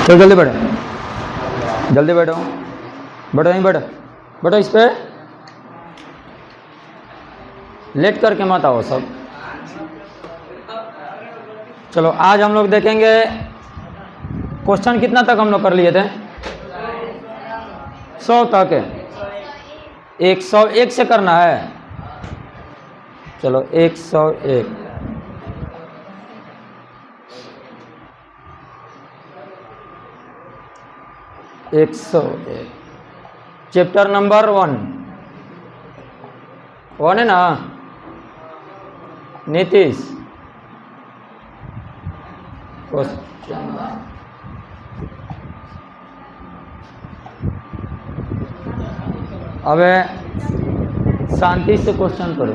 चलो जल्दी बैठो, जल्दी बैठो, बैठो यहीं बैठो, बैठो इस पे, लेट करके मत आओ सब। चलो आज हम लोग देखेंगे क्वेश्चन कितना तक हम लोग कर लिए थे, 100 तक। 101 से करना है। चलो 101, चैप्टर नंबर 1 है ना नीतीश। क्वेश्चन अब शांति से क्वेश्चन करो।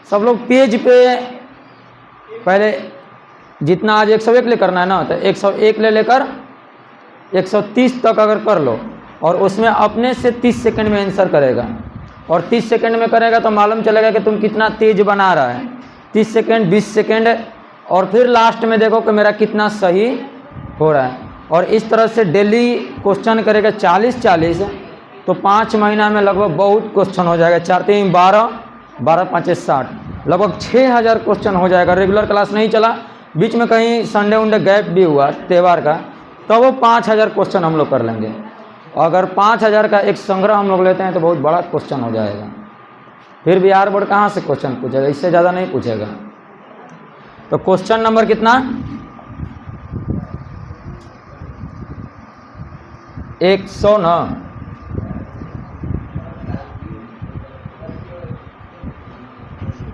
सब लोग पेज पे पहले जितना आज 101 ले करना है ना, तो 101 ले लेकर 130 तक अगर कर लो, और उसमें अपने से 30 सेकंड में आंसर करेगा, और 30 सेकंड में करेगा तो मालूम चलेगा कि तुम कितना तेज बना रहा है। 30 सेकंड, 20 सेकंड, और फिर लास्ट में देखो कि मेरा कितना सही हो रहा है। और इस तरह से डेली क्वेश्चन करेगा 40-40, तो 5 महीना में लगभग बहुत क्वेश्चन हो जाएगा। 4 3 12, 12 5 60, लगभग 6000 क्वेश्चन हो जाएगा। रेगुलर क्लास नहीं चला, बीच में कहीं संडे उंडे गैप भी हुआ त्यौहार का, तो वो 5000 क्वेश्चन हम लोग कर लेंगे। अगर 5000 का एक संग्रह हम लोग लेते हैं तो बहुत बड़ा क्वेश्चन हो जाएगा। फिर भी आर बोर्ड कहाँ से क्वेश्चन पूछेगा, इससे ज़्यादा नहीं पूछेगा। तो क्वेश्चन नंबर कितना, 100 ना,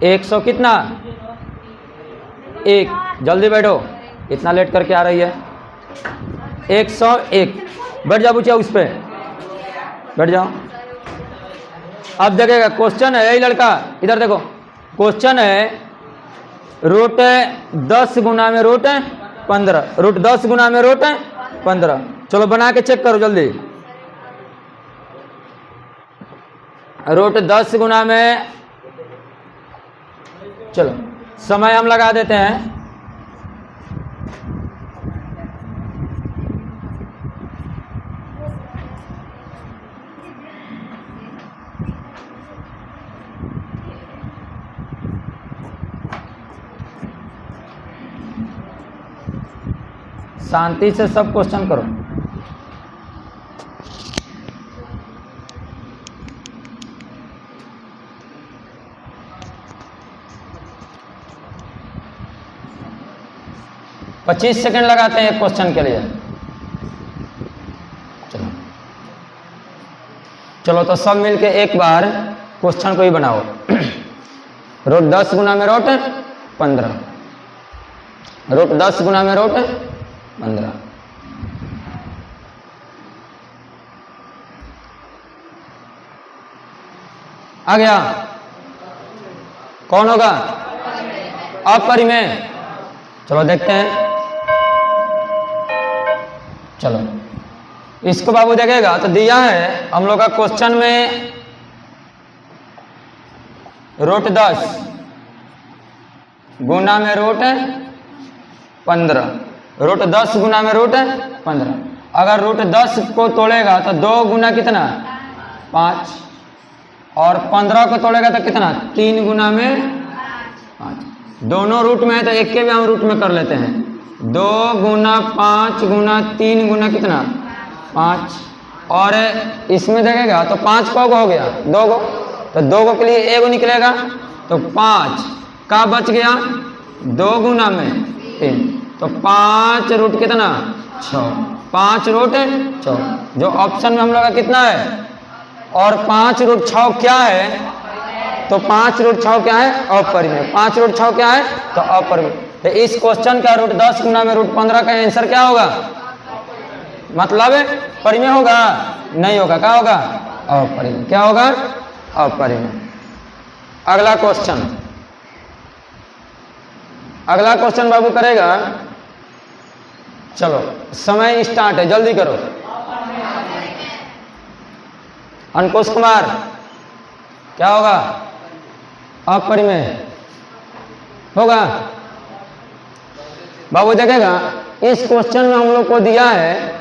एक सौ कितना, 1। जल्दी बैठो, इतना लेट करके आ रही है। 101, बैठ जाओ बच्चा, उस पे बैठ जाओ। अब देखेगा क्वेश्चन है, यही लड़का इधर देखो, क्वेश्चन है रूट 10 गुना में रूट 15, रूट 10 गुना में रूट 15। चलो बना के चेक करो जल्दी। रूट 10 गुना में, चलो समय हम लगा देते हैं। शांति से सब क्वेश्चन करो। पच्चीस सेकंड लगाते हैं एक क्वेश्चन के लिए। चलो चलो तो सब मिलके एक बार क्वेश्चन को ही बनाओ। रूट 10 गुना में रूट 15, रूट 10 गुना में रूट 15। आ गया? कौन होगा? अपरिमेय। चलो देखते हैं। चलो इसको बाबू देखेगा तो दिया है हम लोग का क्वेश्चन में रूट 10 गुना में रूट 15, रूट 10 गुना में रूट 15। अगर रूट 10 को तोड़ेगा तो 2 गुना कितना, 5, और 15 को तोड़ेगा तो कितना, 3 गुना में 5। दोनों रूट में है तो एक के भी हम रूट में कर लेते हैं। 2 गुना 5 गुना 3 गुना कितना, 5, और इसमें देखेगा तो 5 को हो गया 2 गो, तो 2 गो के लिए 1 गो निकलेगा, तो 5 का बच गया 2 गुना में 3, तो 5 रूट कितना, 6, 5 रूट 6 जो ऑप्शन में हम लोग का कितना है। और 5 रूट 6 क्या है, तो 5 रूट 6 क्या है, अपरिमेय। 5 रूट 6 क्या है, तो अपरिमेय। तो इस क्वेश्चन का रूट 10 गुना में रूट 15 का आंसर क्या होगा, मतलब परिमेय होगा, नहीं होगा, क्या होगा, अपरिमेय। क्या होगा, अपरिमेय। अगला क्वेश्चन, अगला क्वेश्चन बाबू करेगा। चलो समय स्टार्ट है, जल्दी करो। अंकुश कुमार क्या होगा, अपरिमेय। होगा? बाबू देखेगा इस क्वेश्चन में हम लोग को दिया है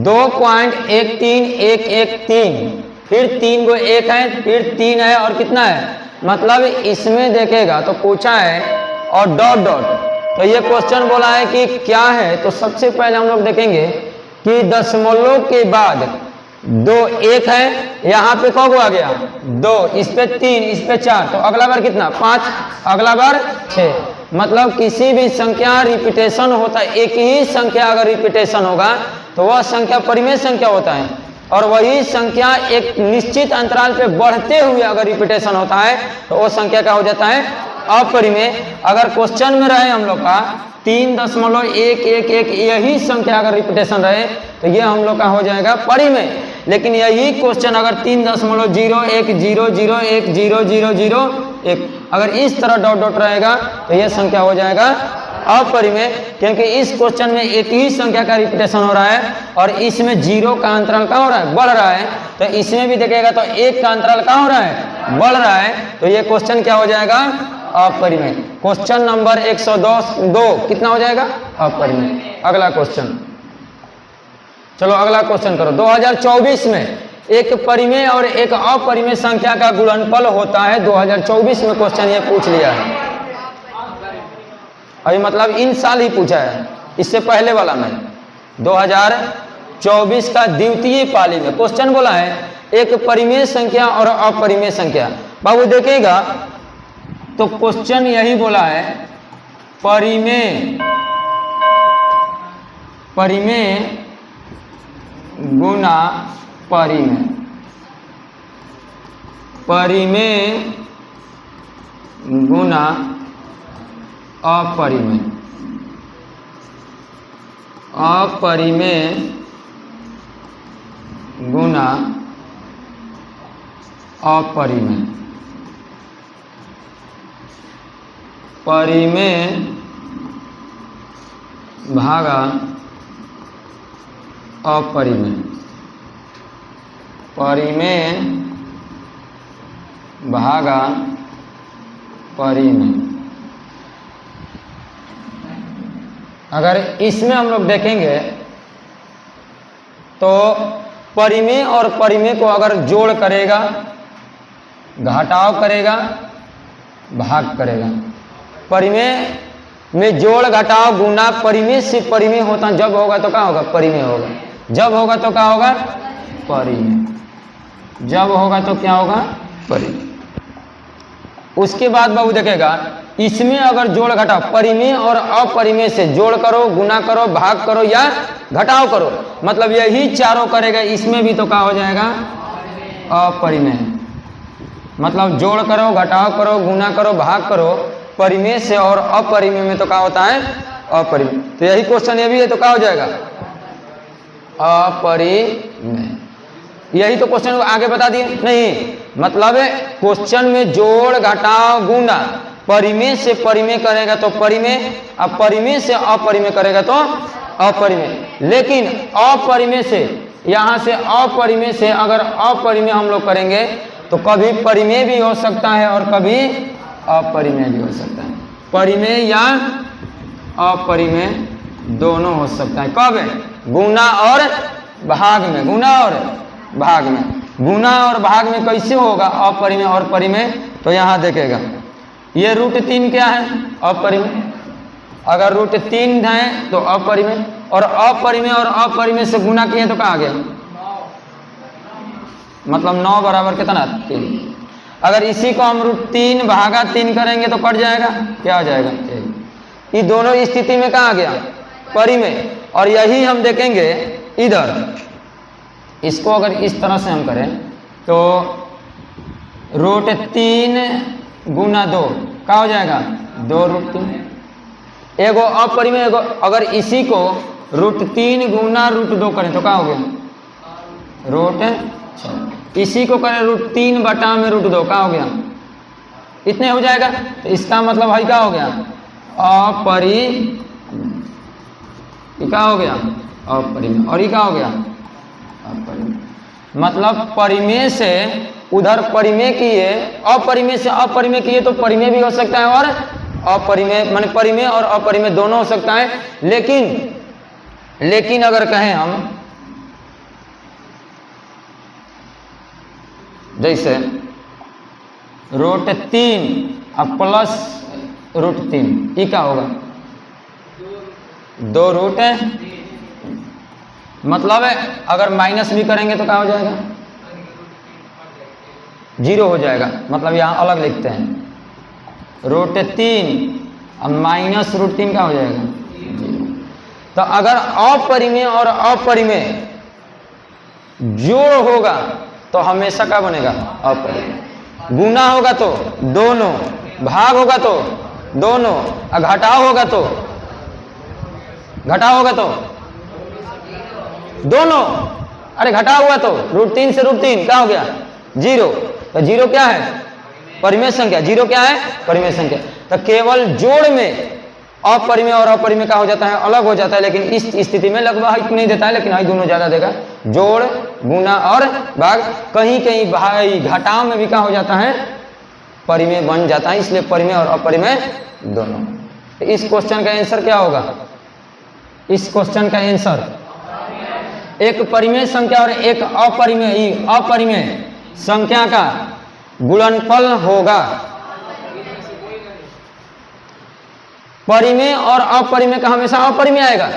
2.13113, फिर 3 को 1 है, फिर 3 है और कितना है, मतलब इसमें देखेगा तो पूछा है और डॉट डॉट, तो ये क्वेश्चन बोला है कि क्या है। तो सबसे पहले हम लोग देखेंगे कि दशमलव के बाद 2 1 है, यहाँ पे कब आ गया 2, इस पे 3, इस पे 4, तो अगला बार कितना 5, अगला बार 6। मतलब किसी भी संख्या रिपीटेशन होता है, एक ही संख्या अगर रिपीटेशन होगा तो वह संख्या परिमेय संख्या होता है, और वही संख्या एक निश्चित अंतराल पे बढ़ते हुए अगर रिपीटेशन होता है तो वो संख्या क्या हो जाता है, अपरिमेय। अगर क्वेश्चन में रहे हम लोग का 3.111 यही संख्या अगर रिपीटेशन रहे तो ये हम लोग का हो जाएगा परिमेय। लेकिन यही क्वेश्चन अगर 3.010010001 अगर इस तरह डॉट डॉट रहेगा तो ये संख्या हो जाएगा अपरिमेय, क्योंकि इस क्वेश्चन में एक ही संख्या का रिपीटेशन हो रहा है और इसमें 0 का अंतराल क्या हो रहा है, बढ़ रहा है। तो इसमें भी देखेगा तो 1 का अंतराल क्या हो रहा है, बढ़ रहा है। तो ये क्वेश्चन क्या हो जाएगा, अपरिमेय। क्वेश्चन नंबर 102 कितना हो जाएगा, अपरिमेय। अगला क्वेश्चन, चलो अगला क्वेश्चन करो। 2024 में एक परिमेय और एक अपरिमेय संख्या का गुणनफल होता है। 2024 में क्वेश्चन ये पूछ लिया है, अभी मतलब इन साल ही पूछा है, इससे पहले वाला में 2024 का द्वितीय पाली में क्वेश्चन बोला है एक परिमेय संख्या और अपरिमेय संख्या। बाबू देखेगा तो क्वेश्चन यही बोला है परिमेय गुना परिमेय, परिमेय गुना अपरिमेय, अपरिमेय गुना अपरिमेय, परिमेय भागा अपरिमेय, परिमेय भागा परिमेय। अगर इसमें हम लोग देखेंगे तो परिमेय और परिमेय को अगर जोड़ करेगा, घटाव करेगा, भाग करेगा। परिमेय में जोड़ घटाव गुना परिमेय से परिमेय होता, जब होगा तो क्या होगा, परिमेय होगा। जब होगा तो क्या होगा, परिमेय। जब होगा तो क्या होगा, परिमेय। उसके बाद बाबू देखेगा इसमें अगर जोड़ घटाव परिमेय और अपरिमेय से जोड़ करो, गुना करो, भाग करो या घटाव करो, मतलब यही चारों करेगा, इसमें भी तो क्या हो जाएगा, अपरिमेय। मतलब जोड़ करो, घटाव करो, गुना करो, भाग करो, परिमेय से और अपरिमेय में तो क्या होता है, अपरिमेय। तो यही क्वेश्चन ये भी है तो क्या हो जाएगा, अपरिमेय। यही तो क्वेश्चन आगे बता दिए नहीं, मतलब क्वेश्चन में जोड़ घटाव गुना परिमेय से परिमेय करेगा तो परिमेय, अब परिमेय से अपरिमेय करेगा तो अपरिमेय। लेकिन अपरिमेय से, यहां से अपरिमेय से अगर अपरिमेय हम लोग करेंगे तो कभी परिमेय भी हो सकता है और कभी अपरिमेय भी हो सकता है। परिमेय या अपरिमेय दोनों हो सकता है। कब है, गुना और भाग में, गुना और भाग में। गुना और भाग में कैसे होगा अपरिमेय और परिमेय, तो यहां देखेगा ये √3 क्या है, अपरिमेय। अगर √3 है तो अपरिमेय, और अपरिमेय और अपरिमेय से गुना किए तो क्या आ गया, मतलब 9 बराबर कितना, 3। अगर इसी को हम √3 भागा 3 करेंगे तो कट जाएगा, क्या हो जाएगा, 1। ये दोनों स्थिति में कहाँ आ गया, परिमेय। और यही हम देखेंगे इधर, इसको अगर इस तरह से हम करें तो √3 गुना 2 क्या हो जाएगा, 2√3। एगो अपरिमेय, एगो अगर इसी को √3 गुना √2 करें तो क्या हो गया, √6। इसी को करें √3 बटा में √2 क्या हो गया, इतने हो जाएगा। तो इसका मतलब भाई क्या हो गया, अपरिमेय। क्या हो गया, अपरिमेय। और ये क्या हो गया, अपरिमेय। मतलब परिमेय से उधर परिमेय किए, अपरिमेय से अपरिमेय किए तो परिमेय भी हो सकता है और अपरिमेय माने परिमेय और अपरिमेय दोनों हो सकता है। लेकिन अगर कहें हम जैसे √3 और प्लस √3, ये क्या होगा? 2 मतलब है अगर माइनस भी करेंगे तो क्या हो जाएगा? 0 हो जाएगा। मतलब यहाँ अलग लिखते हैं, √3 और माइनस √3 क्या हो जाएगा? 0। तो अगर अपरिमेय और अपरिमेय जोड़ होगा तो हमेशा क्या बनेगा? अपरिमेय। गुना होगा तो दोनों, भाग होगा तो दोनों, और घटाव होगा तो दोनों। अरे घटाव हुआ तो √3 से √3 क्या हो गया? 0। तो 0 क्या है? परिमेय संख्या। 0 क्या है? परिमेय संख्या। तो केवल जोड़ में अपरिमेय और अपरिमेय का हो जाता है, अलग हो जाता है। लेकिन इस स्थिति में लगभग हाई नहीं देता है, लेकिन हाई दोनों ज्यादा देगा। जोड़, गुना और भाग। कहीं कहीं भाई घटाव में भी क्या हो जाता है? परिमेय बन जाता है। इसलिए परिमेय और अपरिमेय दोनों। तो इस क्वेश्चन का आंसर क्या होगा? इस क्वेश्चन का आंसर एक परिमेय संख्या और एक अपरिमेय संख्या का गुणनफल होगा। परिमेय और अपरिमेय का हमेशा अपरिमेय आएगा।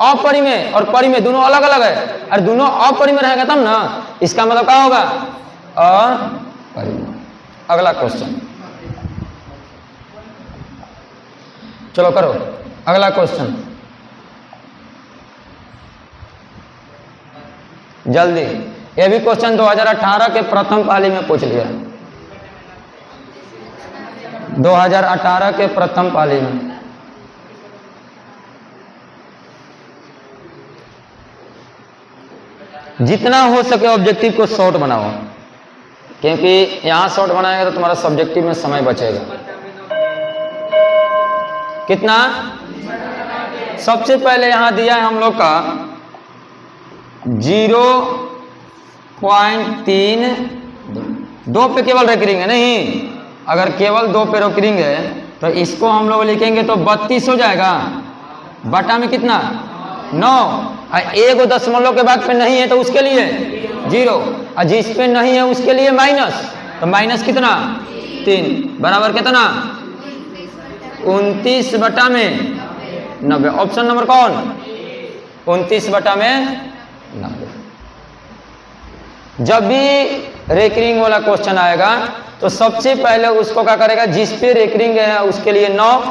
अपरिमेय और परिमेय दोनों अलग अलग है, और दोनों अपरिमेय रहेगा तब ना। इसका मतलब क्या होगा? अपरिमेय। अगला क्वेश्चन, चलो करो अगला क्वेश्चन जल्दी। यह भी क्वेश्चन 2018 के प्रथम पाली में पूछ लिया। 2018 के प्रथम पाली में। जितना हो सके ऑब्जेक्टिव को शॉर्ट बनाओ, क्योंकि यहां शॉर्ट बनाएगा तो तुम्हारा सब्जेक्टिव में समय बचेगा। कितना? सबसे पहले यहां दिया है हम लोग का 0.3। 2 पे केवल रेकरिंग है नहीं। अगर केवल 2 पे रेकरिंग है तो इसको हम लोग लिखेंगे तो 32 हो जाएगा। बटा में कितना? 9। और 1 दशमलव के बाद पे नहीं है तो उसके लिए 0, और जिस पे नहीं है उसके लिए माइनस। तो माइनस कितना? 3 बराबर कितना? 29 बटा में 90। ऑप्शन नंबर कौन? 29 बटा में 90। जब भी रेकरिंग वाला क्वेश्चन आएगा तो सबसे पहले उसको क्या करेगा? जिस पे रेकरिंग है उसके लिए 9,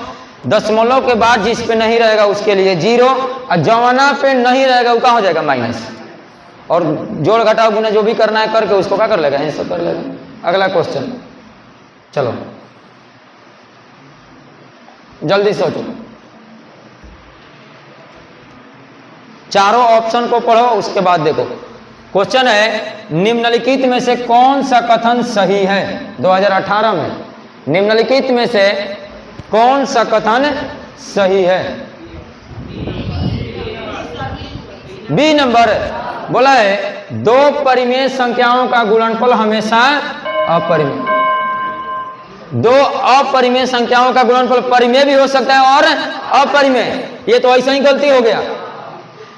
दशमलव के बाद जिस पे नहीं रहेगा उसके लिए 0, और जवाना पे नहीं रहेगा वो क्या हो जाएगा? माइनस। और जोड़ घटाव गुना जो भी करना है करके उसको क्या कर लेगा? आंसर कर लेगा। अगला क्वेश्चन, चलो जल्दी सोचो। चारों ऑप्शन को पढ़ो, उसके बाद देखो। क्वेश्चन है निम्नलिखित में से कौन सा कथन सही है? 2018 में निम्नलिखित में से कौन सा कथन सही है? बी नंबर बोला है 2 परिमेय संख्याओं का गुणनफल हमेशा अपरिमेय। 2 अपरिमेय संख्याओं का गुणनफल परिमेय भी हो सकता है और अपरिमेय। ये तो ऐसा ही गलती हो गया।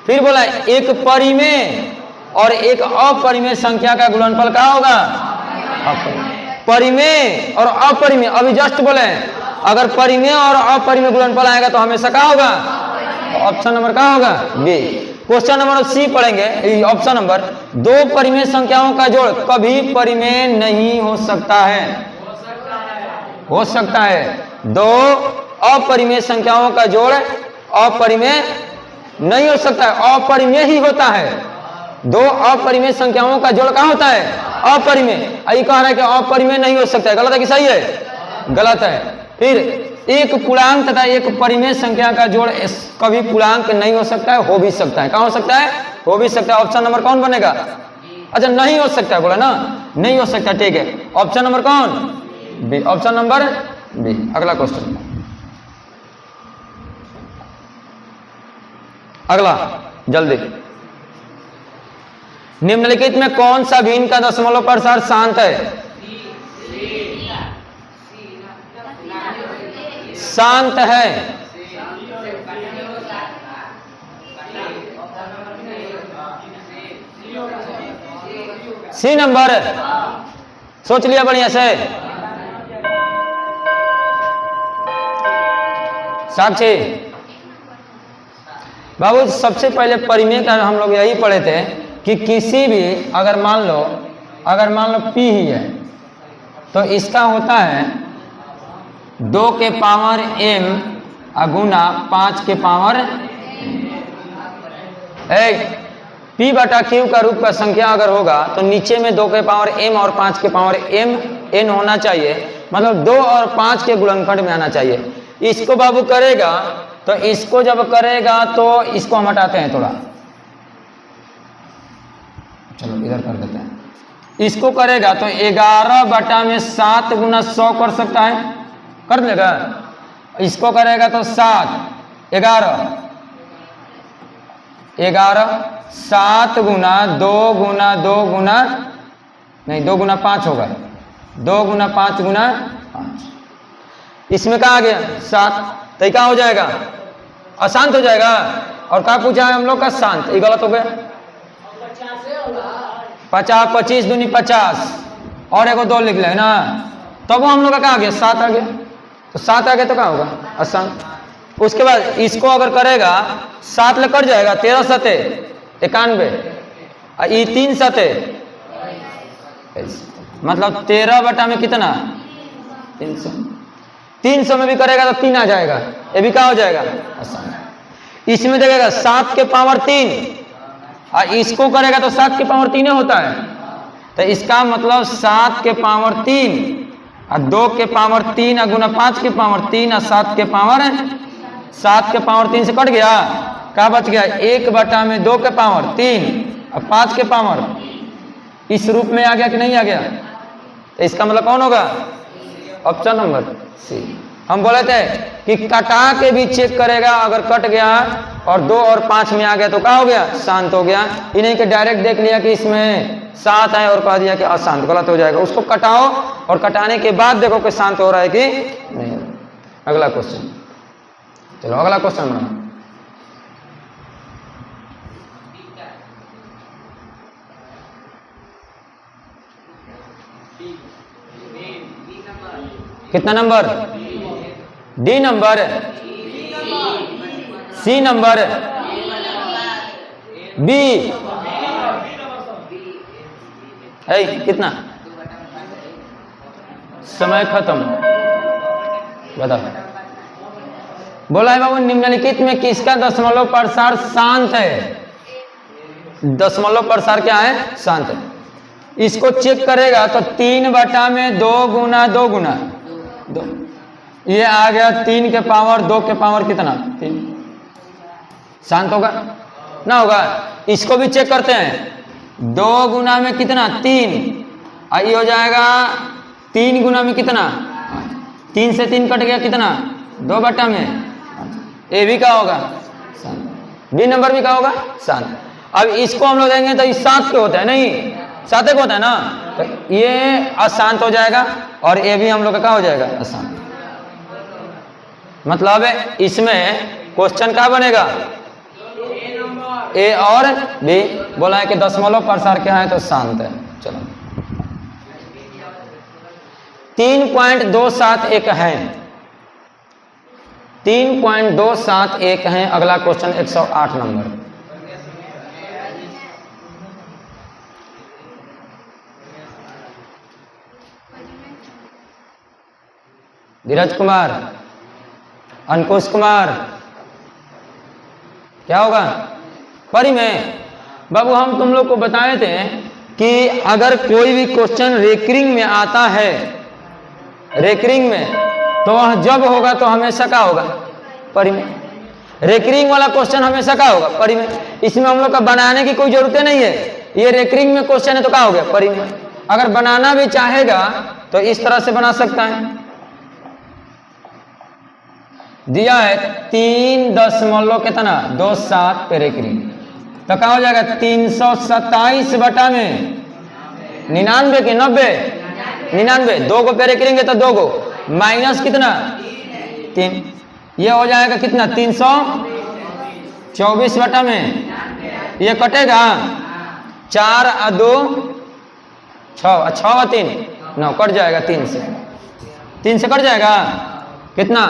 फिर बोला एक परिमेय और एक अपरिमेय संख्या का गुणनफल क्या होगा? परिमेय और अपरिमेय। अभी जस्ट बोले अगर परिमेय और अपरिमेय गुणनफल आएगा तो हमेशा क्या होगा? ऑप्शन नंबर क्या होगा? बी। क्वेश्चन नंबर सी पढ़ेंगे। ऑप्शन नंबर 2 परिमेय संख्याओं का जोड़ कभी परिमेय नहीं हो सकता है। हो सकता है। 2 अपरिमेय संख्याओं का जोड़ अपरिमेय नहीं हो सकता है, अपरिमेय ही होता है। 2 अपरिमेय संख्याओं का जोड़ क्या होता है? अपरिमेय। यही कह रहा है कि अपरिमेय नहीं हो सकता है। गलत है कि सही है? गलत है। फिर एक पूर्णांक तथा एक परिमेय संख्या का जोड़ कभी पूर्णांक नहीं हो सकता है, हो भी सकता है। कहाँ हो सकता है? हो भी सकता है। ऑप्शन नंबर कौन बनेगा? अच्छा नहीं हो सकता है बोला ना, नहीं हो सकता। ठीक है, ऑप्शन नंबर कौन? बी। Option number B. अगला क्वेश्चन, अगला जल्दी। निम्नलिखित में कौन सा भिन्न का दशमलव प्रसार शांत है? शांत है। सी नंबर, सोच लिया बढ़िया से। साक्षी बाबू, सबसे पहले परिमेय का हम लोग यही पढ़े थे कि किसी भी अगर मान लो P ही है तो इसका होता है 2 के पावर m गुना 5 के पावर P बटा Q का रूप का संख्या अगर होगा तो नीचे में 2 के पावर m और 5 के पावर m n होना चाहिए, मतलब 2 और 5 के गुणनखंड में आना चाहिए। इसको बाबू करेगा तो इसको जब करेगा तो इसको हम हटाते हैं थोड़ा, चलो इधर कर देते हैं। इसको करेगा तो 11 बटा में 7 गुना 100 कर सकता है, कर देगा। इसको करेगा तो 7 11 7 गुना 2 गुना 2 गुना नहीं 2 गुना 5 होगा, 2 गुना 5 गुना 5। इसमें क्या आ गया 7, तो क्या हो जाएगा? अशांत हो जाएगा। और क्या पूछा है हम लोग का? शांत। ये गलत हो गया। 50 25 दूनी 50 और एगो 2 लिख ले ना, तब वो हम लोग का क्या आ गया? 7 आ गया। तो 7 आ गया तो क्या होगा? अशांत। उसके बाद इसको अगर करेगा 7 ले कट जाएगा, 13 सते 91 और ये 3 सते, मतलब 13 बटा में कितना? 300। 300 में भी करेगा तो 3 आ जाएगा, ये भी क्या हो जाएगा? अशांत। इसमें देखेगा 7 के पावर 3 और इसको करेगा तो 7 के पावर 3 होता है, तो इसका मतलब 7 के पावर 3 और 2 के पावर 3 और गुना 5 के पावर 3 और 7 के पावर 3 से कट गया, क्या बच गया? 1 बटा में 2 के पावर 3 और 5 के पावर, इस रूप में आ गया कि नहीं आ गया? तो इसका मतलब कौन होगा? Option number C. हम बोले थे कि कटा के भी चेक करेगा, अगर कट गया और 2 और 5 में आ गया तो क्या हो गया? शांत हो गया। ये नहीं कि डायरेक्ट देख लिया कि इसमें 7 है और कह दिया कि अशांत, गलत हो जाएगा। उसको कटाओ और कटाने के बाद देखो कि शांत हो रहा है कि नहीं। अगला क्वेश्चन, चलो अगला क्वेश्चन बनाओ। कितना number? D number, C number, B है कितना? समय खत्म। बताओ। बोला है बाबू निम्नलिखित में किसका दशमलव प्रसार शांत है? दशमलव प्रसार क्या है? शांत है। इसको चेक करेगा तो 3 बटा में 2 गुना 2 गुना 2, ये आ गया 3 के पावर 2 के पावर कितना? 3। शांत होगा ना होगा? इसको भी चेक करते हैं। 2 गुना में कितना? 3 और ये हो जाएगा 3 गुना में कितना? 3 से 3 कट गया कितना? 2 बटा में। ये भी क्या होगा? शांत। बी नंबर भी क्या होगा? शांत। अब इसको हम लोग देंगे तो ये 7 के होता है, नहीं 7 के होता है ना, तो ये अशांत हो जाएगा और ये भी हम लोग का क्या हो जाएगा? अशांत। मतलब इसमें क्वेश्चन क्या बनेगा? ए और बी। बोला है कि दशमलव प्रसार क्या है? तो शांत है। चलो 3.271 है, 3.271 है। अगला क्वेश्चन 108 नंबर। धीरज कुमार, अंकुश कुमार, क्या होगा? परिमेय। बाबू हम तुम लोग को बताए थे कि अगर कोई भी क्वेश्चन रेकरिंग में आता है, रेकरिंग में, तो वह जब होगा तो हमेशा क्या होगा? परिमेय। रेकरिंग वाला क्वेश्चन हमेशा क्या होगा? परिमेय। इसमें हम लोग का बनाने की कोई जरूरत नहीं है, ये रेकरिंग में क्वेश्चन है तो क्या हो गया? परिमेय। अगर बनाना भी चाहेगा तो इस तरह से बना सकता है। दिया है 3 दशमलव कितना? 27 पे रेकरिंग। तो क्या हो जाएगा 327 बटा में 99 के 90 99, 2 को पेरे करेंगे तो 2 को माइनस कितना 3, ये हो जाएगा कितना 324 बटा में, ये कटेगा 4 और 2 6, 6 और 3 9, कट जाएगा 3 से कट जाएगा कितना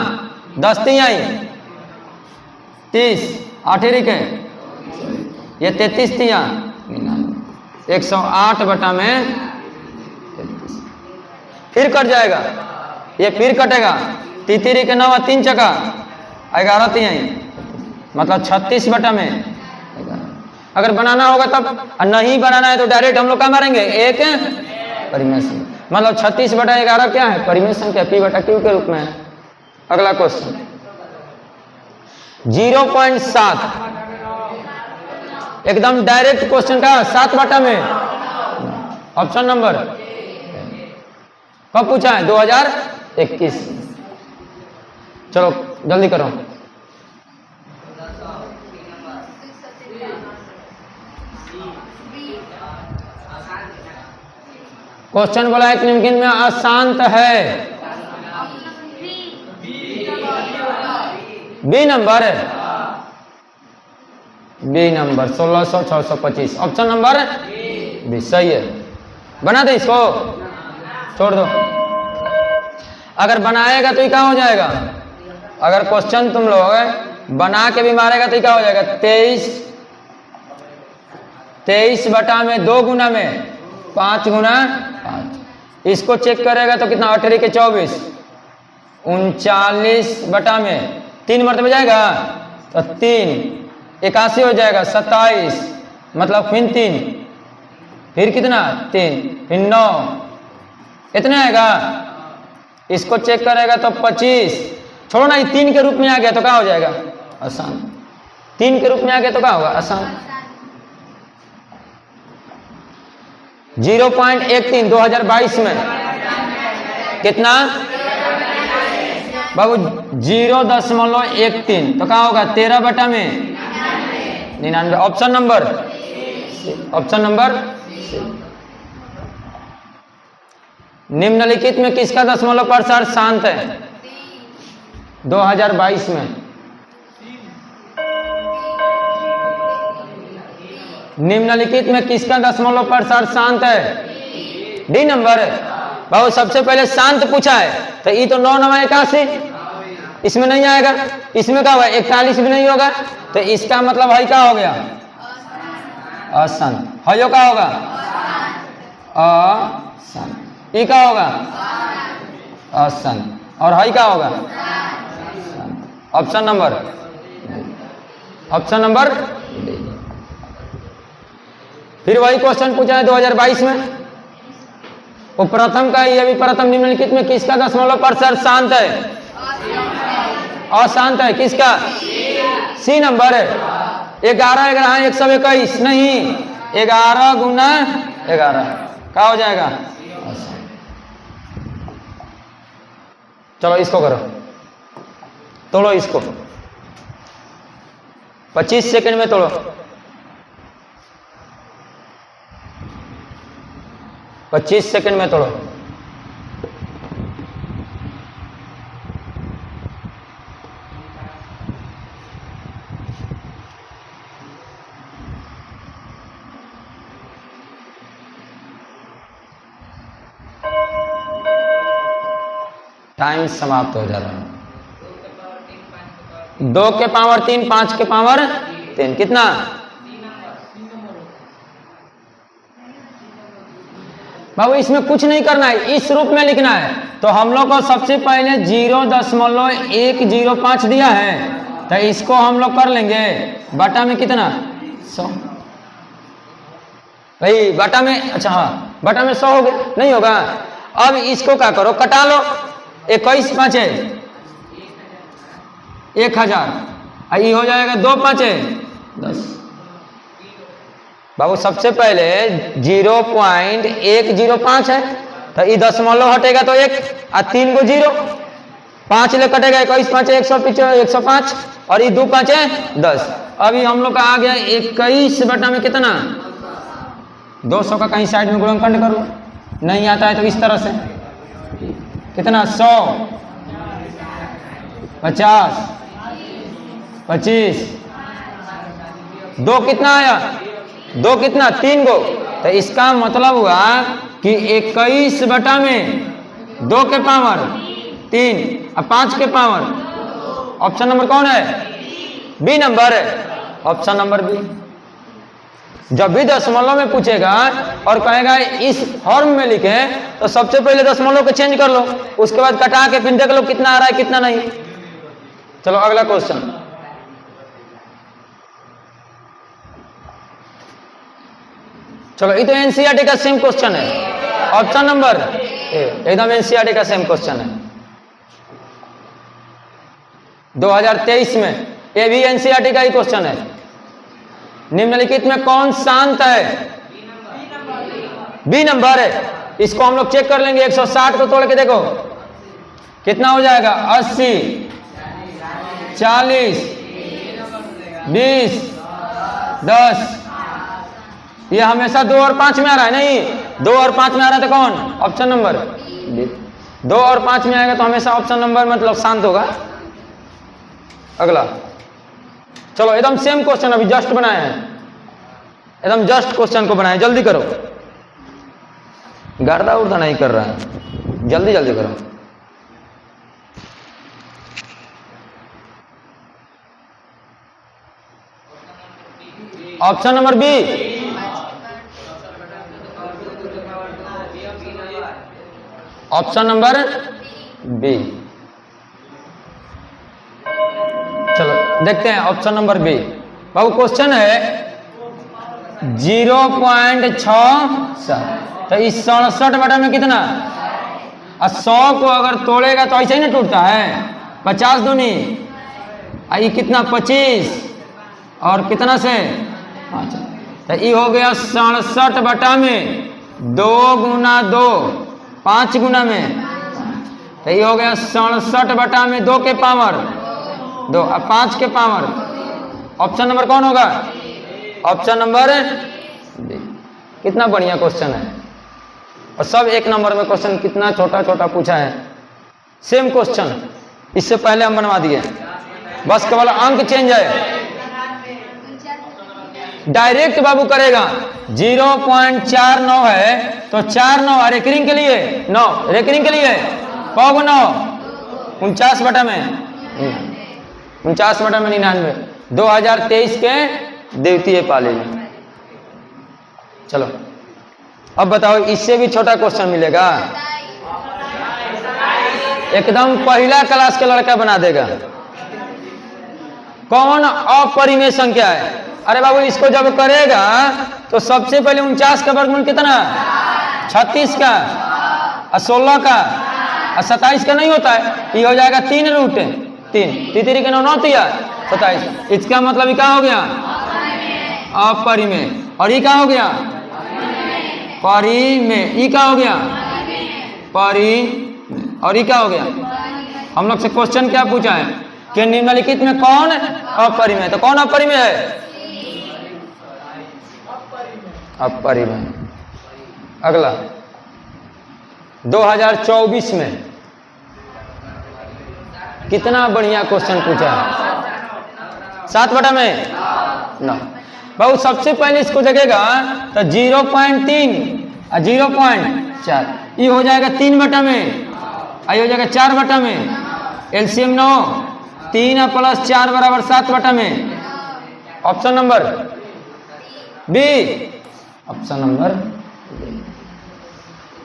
10 3 आई 30, 8 के ये 33 तिया 108 बटा में 33, फिर कट जाएगा, ये फिर कटेगा 33 के 9 3 चका 11 तिया मतलब 36 बटा में 11। अगर बनाना होगा तब, नहीं बनाना है तो डायरेक्ट हम लोग क्या मारेंगे एक परिमेय संख्या, मतलब 36 बटा 11 क्या है परिमेय संख्या P बटा Q के रूप में है। अगला क्वेश्चन 0.7, एकदम डायरेक्ट क्वेश्चन का 7 बटा में, ऑप्शन नंबर कब पूछा है 2021। चलो जल्दी करो। क्वेश्चन बोला है निम्नलिखित में अशांत है, बी नंबर है, B number 1600 option number B सही है। बना दे इसको, छोड़ दो। अगर बनाएगा तो ये क्या हो जाएगा, अगर क्वेश्चन तुम लोग बना के भी मारेगा तो ये क्या हो जाएगा 23 बटा में 2 गुना में 5 गुना 5, इसको चेक करेगा तो कितना 18 के 24 39 बटा में 3 मरतबे जाएगा तो 3 81 हो जाएगा 27, मतलब फिर 3 फिर कितना 3 फिर 9, इतने आएगा। इसको चेक करेगा तो 25, छोड़ो ना, ये 3 के रूप में आ गया तो क्या हो जाएगा आसान, 3 के रूप में आ गया तो क्या होगा आसान। 0.13 2022 में कितना बाबू 0.13 तो क्या होगा 13 बटा में 99, ऑप्शन नंबर निम्नलिखित में किसका दशमलव प्रसार शांत है 2022 में, निम्नलिखित में किसका दशमलव प्रसार शांत है, डी नंबर है। बाबू सबसे पहले शांत पूछा है तो ये तो 9 9 81, इसमें नहीं आएगा, इसमें क्या होगा 41 भी नहीं होगा, तो इसका मतलब है क्या हो गया अशांत, है क्या होगा अशांत, ये क्या होगा अशांत, और है क्या होगा ऑप्शन नंबर डी। फिर वही क्वेश्चन पूछा है 2022 में, वो प्रथम का, ये भी प्रथम निम्नलिखित में किसका दशमलव प्रसार शांत है, अशांत है, किसका सी नंबर है। 11 11 121 नहीं, 11 गुना 11 क्या हो जाएगा। चलो इसको करो, तोड़ो इसको 25 सेकंड में तोड़ो, 25 सेकंड में तोड़ो। टाइम समाप्त हो जा रहा है। 2 के पावर 3 5 के पावर 3 कितना, बाबू इसमें कुछ नहीं करना है, इस रूप में लिखना है। तो हम लोग को सबसे पहले 0.105 दिया है तो इसको हम लोग कर लेंगे बटा में कितना 100, भाई बटा में, अच्छा हाँ बटा में 100 हो गया, नहीं होगा। अब इसको क्या करो कटा लो, 21 5 1000, ये हो जाएगा 2 5 10। बाबू सबसे पहले 0.105 है तो ये दशमलव हटेगा तो 1 और 3 को 0, 5 ले कटेगा, 21 5 105 और ये 2 5 10। अभी हम लोग का आ गया 21 बटा में कितना 200 का कहीं साइड में गुणनखंड करो, नहीं आता है तो इस तरह से कितना 100 50 25 2 कितना आया 2 कितना 3 गो, तो इसका मतलब हुआ कि 21 बटा में 2 के पावर 3 और 5 के पावर, ऑप्शन नंबर कौन है बी नंबर है, ऑप्शन नंबर बी। जब भी दशमलव में पूछेगा और कहेगा इस फॉर्म में लिखे तो सबसे पहले दशमलव को चेंज कर लो, उसके बाद कटा के फिर देख लो कितना आ रहा है कितना नहीं। चलो अगला क्वेश्चन, चलो ये तो एनसीईआरटी का सेम क्वेश्चन है, ऑप्शन नंबर एकदम एनसीईआरटी का सेम क्वेश्चन है 2023 में, ये भी एनसीईआरटी का ही क्वेश्चन है। निम्नलिखित में कौन शांत है, बी नंबर है। इसको हम लोग चेक कर लेंगे, 160 को तोड़ के देखो कितना हो जाएगा 80 40 20 10। ये हमेशा 2 और 5 में आ रहा है, नहीं 2 और 5 में आ रहा है तो कौन, ऑप्शन नंबर 2 और 5 में आएगा तो हमेशा ऑप्शन नंबर मतलब शांत होगा। अगला चलो एकदम सेम क्वेश्चन अभी जस्ट बनाए हैं, एकदम जस्ट क्वेश्चन को बनाए, जल्दी करो, गर्दा उर्दा नहीं कर रहा है, जल्दी जल्दी करो। Option number B, option number B. चलो देखते हैं ऑप्शन नंबर बी। बाबू क्वेश्चन है 0.67, तो इस 67 बटा में कितना, और 100 को अगर तोड़ेगा तो ऐसे ही ना टूटता है, 50 दूनी ये कितना 25 और कितना से 5, तो ये हो गया 67 बटा में 2 गुना 2 5 गुना में, तो ये हो गया 67 बटा में 2 के पावर 2 और 5 के पावर, ऑप्शन नंबर कौन होगा, ऑप्शन नंबर बी। कितना बढ़िया क्वेश्चन है और सब एक नंबर में क्वेश्चन, कितना छोटा छोटा पूछा है, सेम क्वेश्चन इससे पहले हम बनवा दिए, बस केवल अंक चेंज है। डायरेक्ट बाबू करेगा 0.49 है तो 4 9 रेकरिंग के लिए 9, रेकरिंग के लिए कौन 9 49 बटा में 49 बटा में 99, 2023 के द्वितीय पाली में। चलो अब बताओ, इससे भी छोटा क्वेश्चन मिलेगा, एकदम पहला क्लास के लड़का बना देगा। कौन अपरिमेय संख्या है, अरे बाबू इसको जब करेगा तो सबसे पहले 49 का वर्गमूल कितना, 36 का और 16 का और 27 का नहीं होता है, ये हो जाएगा 3 रूट 3 तीसरी के 9 9 तिया 27। इसका मतलब ये क्या हो गया, अपरिमेय, और ये क्या हो गया परिमेय, ये क्या हो गया परिमेय, और ये क्या हो गया। हम लोग से क्वेश्चन क्या पूछा है कि निम्नलिखित में कौन अपरिमेय, तो कौन अपरिमेय है, अपरिमेय। अगला 2024 में कितना बढ़िया क्वेश्चन पूछा है, 7 बटा में 9। बहुत सबसे पहले इसको जगेगा तो 0.3 और 0.4, ये हो जाएगा 3 बटा में, ये हो जाएगा 4 बटा में, एलसीएम 9 3 प्लस 4 बराबर 7 बटा में, option number B, option number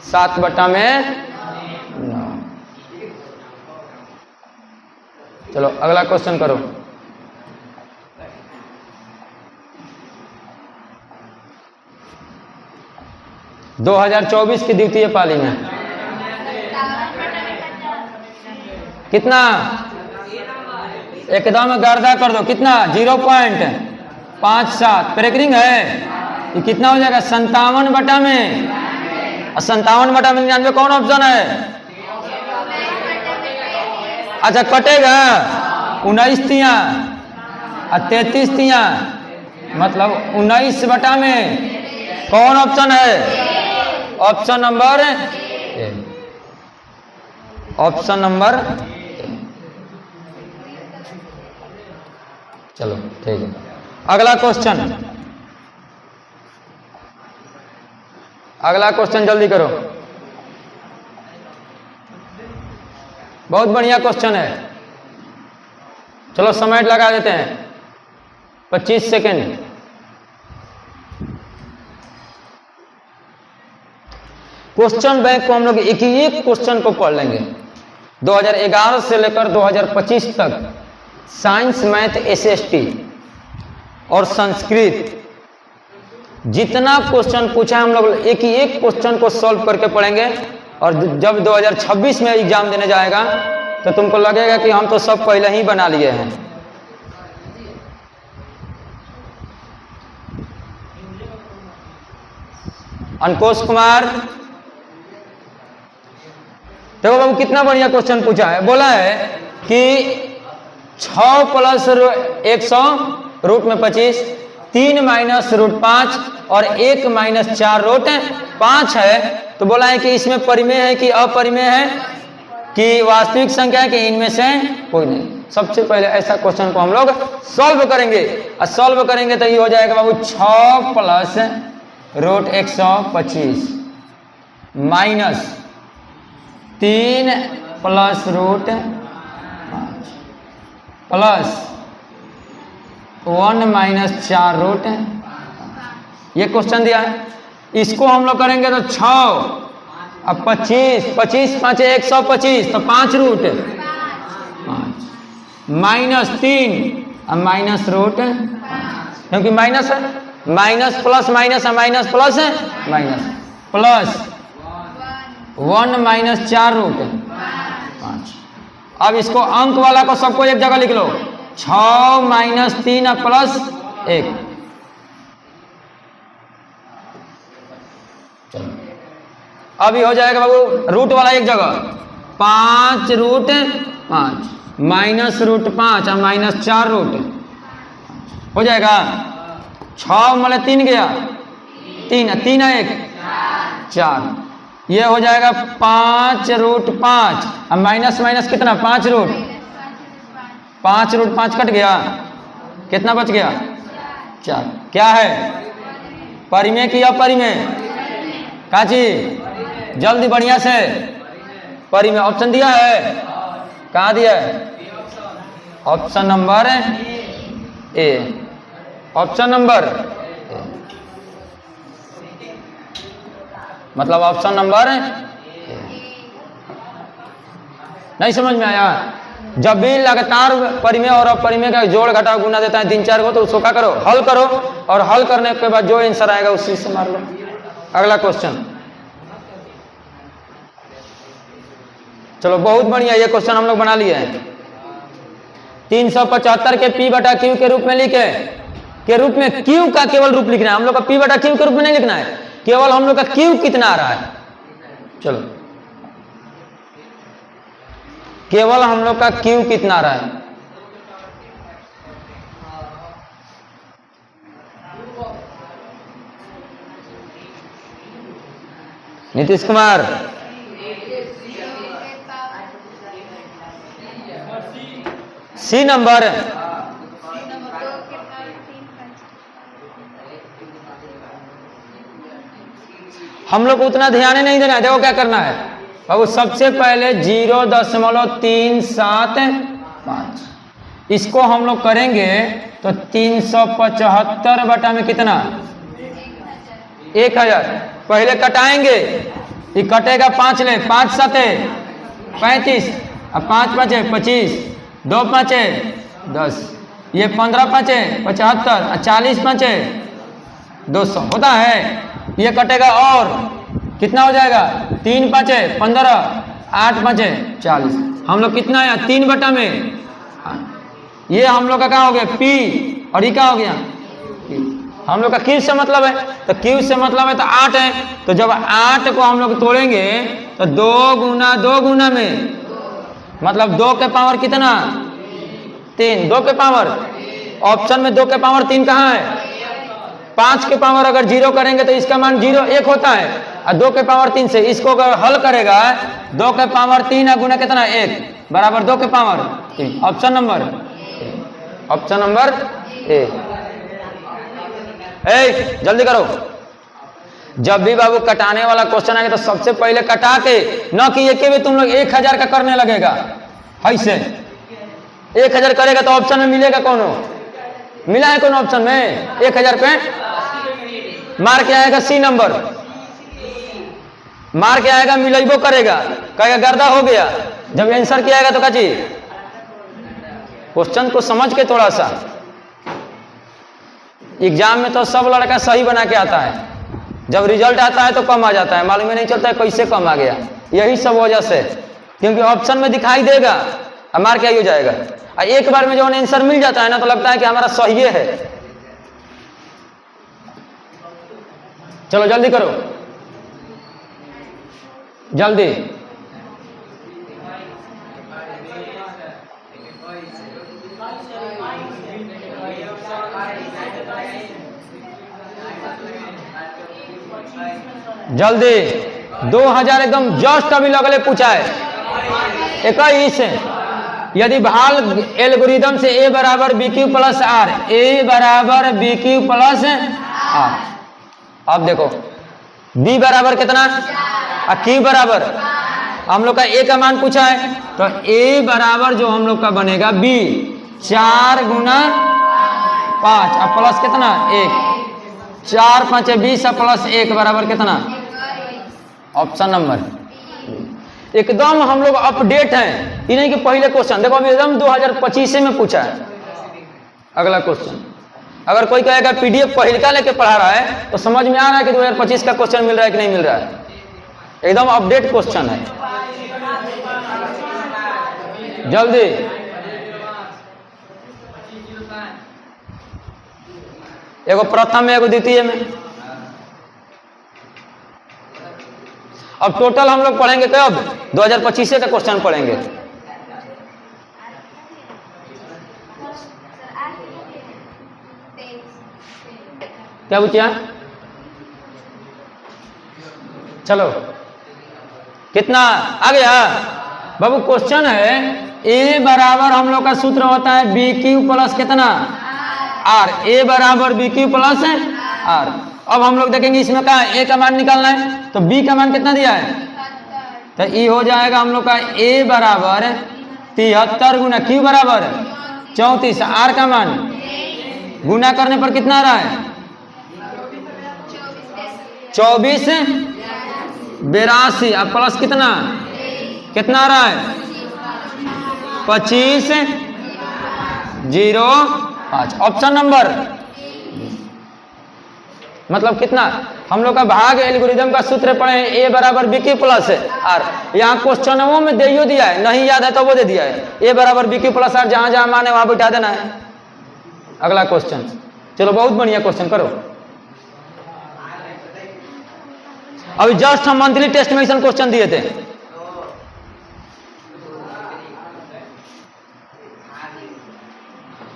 7 बटा में 9। चलो अगला क्वेश्चन करो। दो 2024 की द्वितीय पाली में कितना, एकदम गर्दा कर दो, कितना 0.57 ब्रेकरिंग है, ये कितना हो जाएगा 57 बटा में, और 57 बटा में 99 कौन ऑप्शन है, अच्छा कटेगा 19 तिया और 33 तिया, मतलब 19 बटा में कौन ऑप्शन है? Option number A. Option number A. चलो ठीक है, अगला क्वेश्चन, अगला क्वेश्चन जल्दी करो। बहुत बढ़िया क्वेश्चन है, चलो समय लगा देते हैं 25 सेकेंड। क्वेश्चन बैंक को हम लोग एक ही एक क्वेश्चन को पढ़ लेंगे। 2011 से लेकर 2025 तक साइंस, मैथ, एसएसटी और संस्कृत जितना क्वेश्चन पूछा है हम लोग एक ही एक क्वेश्चन को सॉल्व करके पढ़ेंगे। और जब 2026 में एग्जाम देने जाएगा तो तुमको लगेगा कि हम तो सब पहले ही बना लिए हैं। अंकुश कुमार, देखो बाबू कितना बढ़िया क्वेश्चन पूछा है। बोला है कि 6 प्लस 100 रूट में 25, 3 माइनस रूट 5 और 1 माइनस 4 रूट 5 है। तो बोला है कि इसमें परिमेय है कि अपरिमेय है कि वास्तविक संख्या है कि इनमें से कोई नहीं। सबसे पहले ऐसा क्वेश्चन को हम लोग सॉल्व करेंगे, और सॉल्व करेंगे तो ये हो जाएगा बाबू 6 plus root 125 minus 3 plus root 5 plus 1 minus 4 root, ये क्वेश्चन दिया है। इसको हम लोग करेंगे तो 6 अब 25, 25 5 125 तो 5 रूट 5 माइनस 3 अब माइनस रूट, क्योंकि माइनस है, माइनस प्लस माइनस है, माइनस प्लस है माइनस, प्लस 1 माइनस 4 रूट 5। अब इसको अंक वाला को सबको एक जगह लिख लो, 6 माइनस 3 प्लस 1। चलो अब ये हो जाएगा बाबू रूट वाला एक जगह, 5 रूट 5 माइनस रूट 5 और माइनस 4 रूट हो जाएगा। 6 मतलब 3 गया, 3 3 1 4, ये हो जाएगा 5 रूट 5 और माइनस माइनस कितना 5 रूट 5 कट गया, कितना बच गया 4। क्या है परिमेय की अपरिमेय? काजी जल्दी बढ़िया से, परिमेय ऑप्शन दिया है, कहाँ दिया है? Option number A, option number A, मतलब ऑप्शन नंबर ए। नहीं समझ में आया? जब भी लगातार परिमेय और अपरिमेय का जोड़ घटाव गुना देता है 3-4 को, तो उसको क्या करो, हल करो, और हल करने के बाद जो आंसर आएगा उसी से मार लो। अगला क्वेश्चन, चलो बहुत बढ़िया, ये क्वेश्चन हम लोग बना लिए हैं। 375 के पी बटा क्यू के रूप में लिखे, के रूप में क्यू का केवल रूप लिखना है हम लोग का, पी बटा क्यू के रूप में नहीं लिखना है, केवल हम लोग का क्यू कितना आ रहा है। चलो केवल हम लोग का क्यू कितना आ रहा है। नीतीश कुमार, सी नंबर, हम लोग को उतना ध्यान ही नहीं देना है। देखो क्या करना है बाबू, सबसे पहले 0.375, इसको हम लोग करेंगे तो 375 बटा में कितना 1000, पहले कटाएंगे, ये कटेगा 5 ले, 5 7 35 और 5 5 25, 2 5 10, ये 15 5 75 और 40 5 200 होता है। ये कटेगा और कितना हो जाएगा, 3 5 15, 8 5 40, हम लोग कितना है 3 बटा में, ये हम लोग का क्या हो गया पी, और ये क्या हो गया हम लोग का क्यू से मतलब है, तो क्यू से मतलब है तो 8 है, तो जब 8 को हम लोग तोड़ेंगे तो 2 गुना 2 गुना में मतलब 2 के पावर कितना 3, 2 के पावर, ऑप्शन में 2 के पावर 3 कहाँ है, 5 के पावर अगर 0 करेंगे तो इसका मान 0 1 होता है, और 2 के पावर 3 से इसको अगर हल करेगा 2 के पावर 3 गुना कितना 1 बराबर 2 के पावर 3। ऑप्शन नंबर ए, जल्दी करो। जब भी बाबू कटाने वाला क्वेश्चन आएगा तो सबसे पहले कटा के, न कि एक भी तुम लोग 1000 का करने लगेगा, ऐसे 1000 करेगा तो ऑप्शन में मिलेगा कौन हो, मिला है कौन ऑप्शन में 1000 पे मार के आएगा सी नंबर, मार के आएगा मिलेबो करेगा, कहेगा गर्दा हो गया। जब आंसर किया आएगा तो क्या चीज, क्वेश्चन को समझ के थोड़ा सा, एग्जाम में तो सब लड़का सही बना के आता है, जब रिजल्ट आता है तो कम आ जाता है, मालूम ही नहीं चलता है कैसे कम आ गया। यही सब वजह से, क्योंकि ऑप्शन में दिखाई देगा और मार के आई हो जाएगा, और एक बार में जो आंसर मिल जाता है ना तो लगता है कि हमारा सही है। चलो जल्दी करो, जल्दी। जल्दी 2000 एकदम जस्ट अभी लगले पूछा है 21। यदि भाल एल्गोरिदम से ए बराबर बी क्यू प्लस आर, ए बराबर बी क्यू प्लस आर, अब देखो बी बराबर कितना और क्यू बराबर, हम लोग का ए का मान पूछा है तो ए बराबर जो हम लोग का बनेगा बी 4 गुना 5 और प्लस कितना 1, 4 5 20 और प्लस 1 बराबर कितना, ऑप्शन नंबर एकदम हम लोग अपडेट हैं। ये नहीं कि पहले क्वेश्चन देखो अभी एकदम 2025 में पूछा है। अगला क्वेश्चन, अगर कोई कहेगा पीडीएफ पहले का लेके पढ़ा रहा है तो समझ में आ रहा है कि 2025 का क्वेश्चन मिल रहा है कि नहीं मिल रहा है, एकदम अपडेट क्वेश्चन है। जल्दी एगो प्रथम में एगो द्वितीय में। अब टोटल हम लोग पढ़ेंगे कब, 2025 का क्वेश्चन पढ़ेंगे। क्या पूछा, चलो कितना आ गया बाबू। क्वेश्चन है ए बराबर हम लोग का सूत्र होता है बी क्यू प्लस कितना आर, ए बराबर बी क्यू प्लस आर। अब हम लोग देखेंगे इसमें क्या ए का मान निकालना है, तो बी का मान कितना दिया है, तो ई हो जाएगा हम लोग का ए बराबर 73 गुना क्यू बराबर 34, आर का मान गुना करने पर कितना आ रहा है 24 82 और प्लस कितना कितना आ रहा है 25 05। ऑप्शन नंबर मतलब कितना, हम लोग का भाग एल्गोरिदम का सूत्र पढ़े ए बराबर बी क्यू प्लस आर। यहाँ क्वेश्चनों में दे दिया है, नहीं याद है तो वो दे दिया है ए बराबर बी क्यू प्लस आर, जहां जहां माने वहां बिठा देना है। अगला क्वेश्चन, चलो बहुत बढ़िया क्वेश्चन करो। अभी जस्ट हम मंथली टेस्ट में ऐसा क्वेश्चन दिए थे,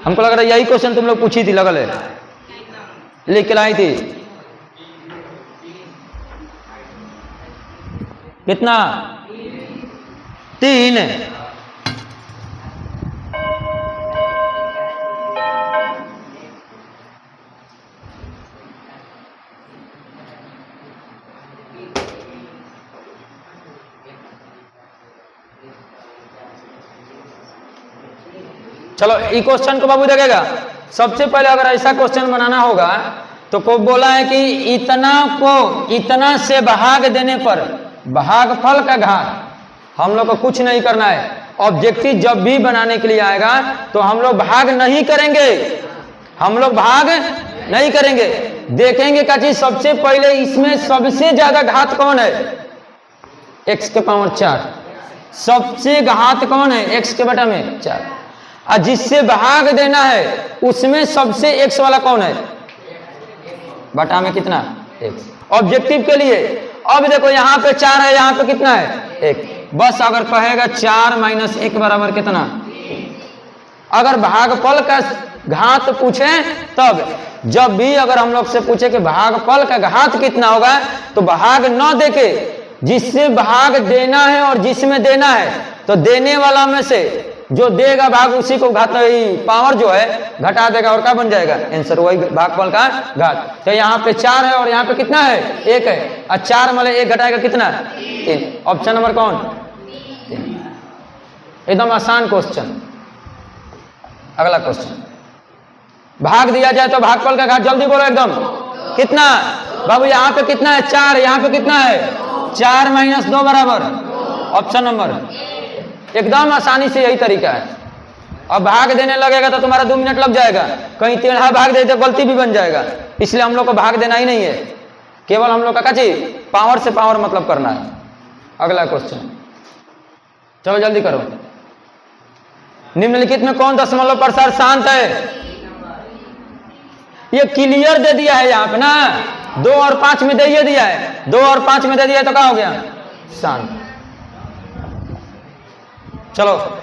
हमको लग रहा है यही क्वेश्चन तुम लोग पूछी थी, लगल है लिख के लाई थी। कितना 3। चलो ये क्वेश्चन को बाबू देखेगा। सबसे पहले अगर ऐसा क्वेश्चन बनाना होगा तो को बोला है कि इतना को इतना से भाग देने पर भागफल का घात, हम लोग को कुछ नहीं करना है। ऑब्जेक्टिव जब भी बनाने के लिए आएगा तो हम लोग भाग नहीं करेंगे, हम लोग भाग नहीं करेंगे। देखेंगे क्या चीज, सबसे पहले इसमें सबसे ज्यादा घात कौन है, x के पावर 4। सबसे घात कौन है, x के बटा में 4। और जिससे भाग देना है उसमें सबसे x वाला कौन है, बटा में कितना x। ऑब्जेक्टिव के लिए अब देखो यहाँ पे 4 है, यहाँ पे कितना है 1। बस अगर कहेगा 4 माइनस 1 बराबर कितना। अगर भागफल का घात पूछे तब, जब भी अगर हम लोग से पूछे कि भागफल का घात कितना होगा तो भाग न देके जिससे भाग देना है और जिसमें देना है तो देने वाला में से जो देगा भाग उसी को घात पावर जो है घटा देगा और क्या बन जाएगा आंसर, वही भागफल का घात। तो यहाँ पे 4 है और यहाँ पे कितना है 1 है, और 4 मतलब 1 घटाएगा कितना 3। ऑप्शन नंबर कौन 3। एकदम आसान क्वेश्चन। अगला क्वेश्चन, भाग दिया जाए तो भागफल का घात जल्दी बोलो एकदम कितना। बाबू यहाँ पे कितना है 4, यहाँ पे कितना है 4 माइनस 2 बराबर ऑप्शन नंबर। एकदम आसानी से यही तरीका है। अब भाग देने लगेगा तो तुम्हारा 2 मिनट लग जाएगा, कहीं टेढ़ा भाग दे तो गलती भी बन जाएगा, इसलिए हम लोग को भाग देना ही नहीं है, केवल हम लोग का चीज पावर से पावर मतलब करना है। अगला क्वेश्चन, चलो जल्दी करो। निम्नलिखित में कौन दशमलव प्रसार शांत है। ये क्लियर दे दिया है यहाँ पे ना, 2 और 5 में दे दिया है, 2 और 5 में दे दिया है तो क्या हो गया शांत। चलो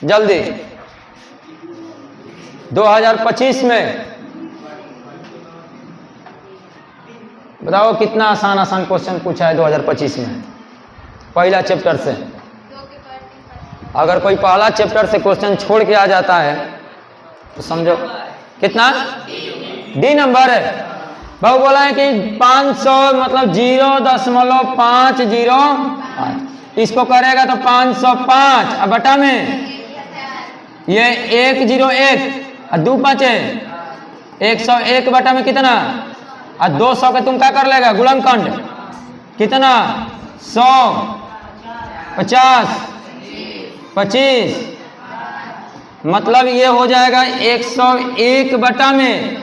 जल्दी 2025 में बताओ कितना आसान आसान क्वेश्चन पूछा है 2025 में पहला चैप्टर से। अगर कोई पहला चैप्टर से क्वेश्चन छोड़ के आ जाता है तो समझो कितना डी नंबर है। बाबू बोला है कि 500 मतलब 0.505, इसको करेगा तो 505 अब बटा में ये 101 और 2 5 101 बटा में कितना, और 200 के तुम क्या कर लेगा गुणनखंड कितना 100 50 25 मतलब ये हो जाएगा 101 बटा में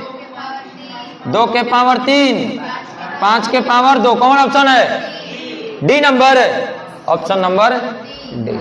2 के पावर 3 5 के पावर 2। कौन ऑप्शन है D number, option number D.